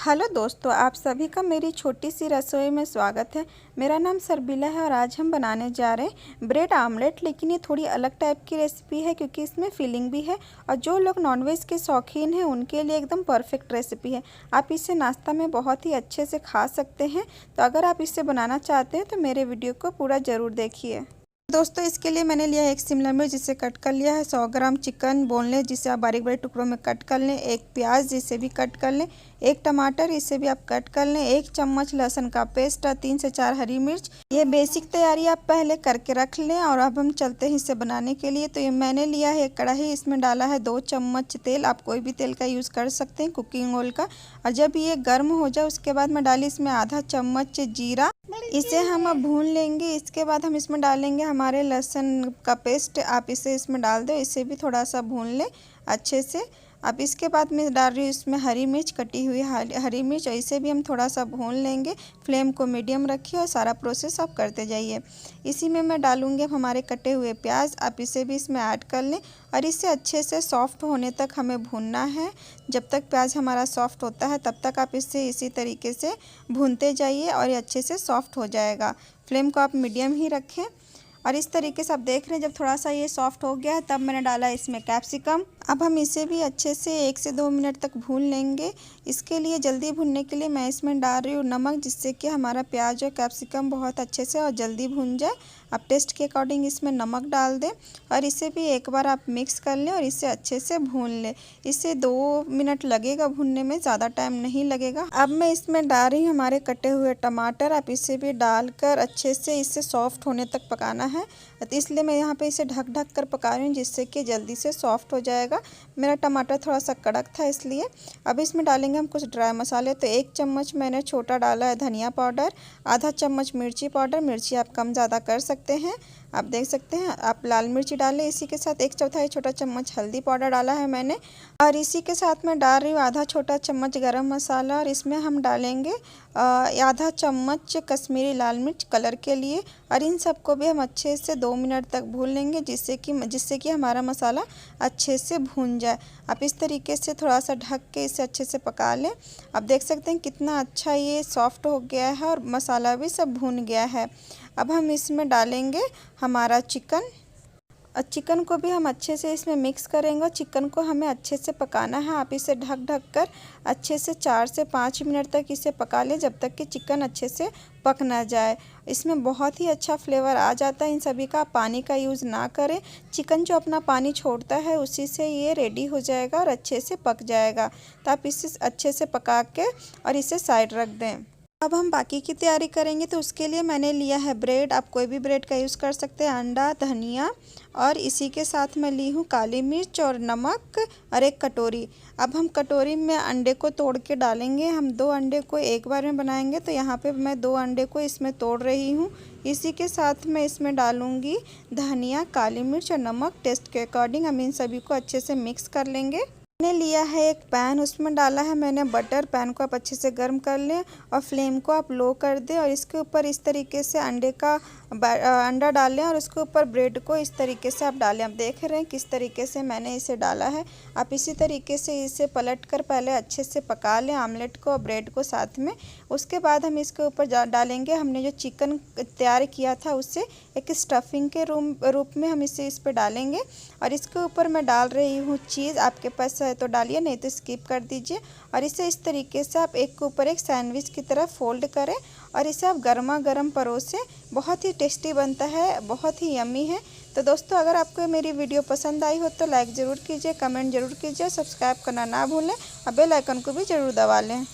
Hello दोस्तों, आप सभी का मेरी छोटी सी रसोई में स्वागत है। मेरा नाम सरबिला है और आज हम बनाने जा रहे हैं ब्रेड आमलेट। लेकिन ये थोड़ी अलग टाइप की रेसिपी है क्योंकि इसमें फिलिंग भी है और जो लोग नॉनवेज के शौकीन हैं उनके लिए एकदम परफेक्ट रेसिपी है। आप इसे नाश्ता में बहुत ही अच्छे से खा सकते हैं। तो अगर आप इसे बनाना चाहते हैं तो मेरे वीडियो को पूरा ज़रूर देखिए। दोस्तों, इसके लिए मैंने लिया है एक शिमला मिर्च जिसे कट कर लिया है, 100 ग्राम चिकन बोनलेस जिसे आप बारीक बारीक टुकड़ों में कट कर लें, एक प्याज जिसे भी कट कर लें, एक टमाटर इसे भी आप कट कर लें, एक चम्मच लहसुन का पेस्ट और 3 से 4 हरी मिर्च। ये बेसिक तैयारी आप पहले करके रख लें और अब हम चलते हैं इसे बनाने के लिए। तो ये मैंने लिया है एक कढ़ाई, इसमें डाला है 2 चम्मच तेल। आप कोई भी तेल का यूज़ कर सकते हैं, कुकिंग ऑयल का। और जब ये गर्म हो जाए उसके बाद मैं डाली इसमें आधा चम्मच जीरा, इसे हम अब भून लेंगे। इसके बाद हम इसमें डालेंगे हमारे लहसुन का पेस्ट, आप इसे इसमें डाल दो, इसे भी थोड़ा सा भून लें अच्छे से। अब इसके बाद मैं डाल रही हूँ इसमें हरी मिर्च, कटी हुई हरी मिर्च, और इसे भी हम थोड़ा सा भून लेंगे। फ्लेम को मीडियम रखिए और सारा प्रोसेस आप करते जाइए। इसी में मैं डालूँगी हमारे कटे हुए प्याज, आप इसे भी इसमें ऐड कर लें और इसे अच्छे से सॉफ्ट होने तक हमें भूनना है। जब तक प्याज हमारा सॉफ्ट होता है तब तक आप इसे इसी तरीके से भूनते जाइए और ये अच्छे से सॉफ्ट हो जाएगा। फ्लेम को आप मीडियम ही रखें और इस तरीके से आप देख रहे हैं जब थोड़ा सा ये सॉफ्ट हो गया है तब मैंने डाला इसमें कैप्सिकम। अब हम इसे भी अच्छे से 1 से 2 मिनट तक भून लेंगे। इसके लिए जल्दी भूनने के लिए मैं इसमें डाल रही हूँ नमक, जिससे कि हमारा प्याज और कैप्सिकम बहुत अच्छे से और जल्दी भून जाए। आप टेस्ट के अकॉर्डिंग इसमें नमक डाल दें और इसे भी एक बार आप मिक्स कर लें और इसे अच्छे से भून लें। इसे 2 मिनट लगेगा भूनने में, ज़्यादा टाइम नहीं लगेगा। अब मैं इसमें डाल रही हूँ हमारे कटे हुए टमाटर, आप इसे भी डालकर अच्छे से इसे सॉफ्ट होने तक पकाना है। तो इसलिए मैं यहाँ पे इसे ढक कर पका रही हूँ जिससे कि जल्दी से सॉफ्ट हो जाएगा। मेरा टमाटर थोड़ा सा कड़क था इसलिए। अब इसमें डालेंगे हम कुछ ड्राई मसाले। तो 1 चम्मच मैंने छोटा डाला है धनिया पाउडर, आधा चम्मच मिर्ची पाउडर, मिर्ची आप कम ज़्यादा कर सकते हैं। आप देख सकते हैं, आप लाल मिर्ची डालें। इसी के साथ 1/4 छोटा चम्मच हल्दी पाउडर डाला है मैंने और इसी के साथ मैं डाल रही हूँ आधा छोटा चम्मच गरम मसाला और इसमें हम डालेंगे आधा चम्मच कश्मीरी लाल मिर्च कलर के लिए। और इन सबको भी हम अच्छे से 2 मिनट तक भून लेंगे जिससे कि हमारा मसाला अच्छे से भून जाए। आप इस तरीके से थोड़ा सा ढक के इसे अच्छे से पका लें। आप देख सकते हैं कितना अच्छा ये सॉफ्ट हो गया है और मसाला भी सब भून गया है। अब हम इसमें डालेंगे हमारा चिकन। चिकन को भी हम अच्छे से इसमें मिक्स करेंगे। चिकन को हमें अच्छे से पकाना है। आप इसे ढक कर अच्छे से 4 से 5 मिनट तक इसे पका लें जब तक कि चिकन अच्छे से पक ना जाए। इसमें बहुत ही अच्छा फ्लेवर आ जाता है इन सभी का। पानी का यूज़ ना करें, चिकन जो अपना पानी छोड़ता है उसी से ये रेडी हो जाएगा और अच्छे से पक जाएगा। तो आप इसे अच्छे से पका के और इसे साइड रख दें। अब हम बाकी की तैयारी करेंगे। तो उसके लिए मैंने लिया है ब्रेड, आप कोई भी ब्रेड का यूज़ कर सकते हैं, अंडा, धनिया और इसी के साथ मैं ली हूँ काली मिर्च और नमक और 1 कटोरी। अब हम कटोरी में अंडे को तोड़ के डालेंगे। हम 2 अंडे को एक बार में बनाएंगे तो यहाँ पे मैं 2 अंडे को इसमें तोड़ रही हूँ। इसी के साथ मैं इसमें डालूँगी धनिया, काली मिर्च और नमक टेस्ट के अकॉर्डिंग। हम इन सभी को अच्छे से मिक्स कर लेंगे। मैंने लिया है एक पैन, उसमें डाला है मैंने बटर। पैन को आप अच्छे से गर्म कर लें और फ्लेम को आप लो कर दें और इसके ऊपर इस तरीके से अंडा डालें और उसके ऊपर ब्रेड को इस तरीके से आप डालें। आप देख रहे हैं किस तरीके से मैंने इसे डाला है। आप इसी तरीके से इसे पलट कर पहले अच्छे से पका लें आमलेट को और ब्रेड को साथ में। उसके बाद हम इसके ऊपर डालेंगे हमने जो चिकन तैयार किया था उससे एक स्टफिंग के रूप में हम इसे इस पर डालेंगे। और इसके ऊपर मैं डाल रही हूँ चीज़, आपके पास है तो डालिए, नहीं तो स्किप कर दीजिए। और इसे इस तरीके से आप एक के ऊपर एक सैंडविच की तरह फोल्ड करें और इसे आप गर्मा गर्म परोसें। बहुत ही टेस्टी बनता है, बहुत ही यम्मी है। तो दोस्तों, अगर आपको मेरी वीडियो पसंद आई हो तो लाइक ज़रूर कीजिए, कमेंट ज़रूर कीजिए, सब्सक्राइब करना ना भूलें और बेल आइकन को भी ज़रूर दबा लें।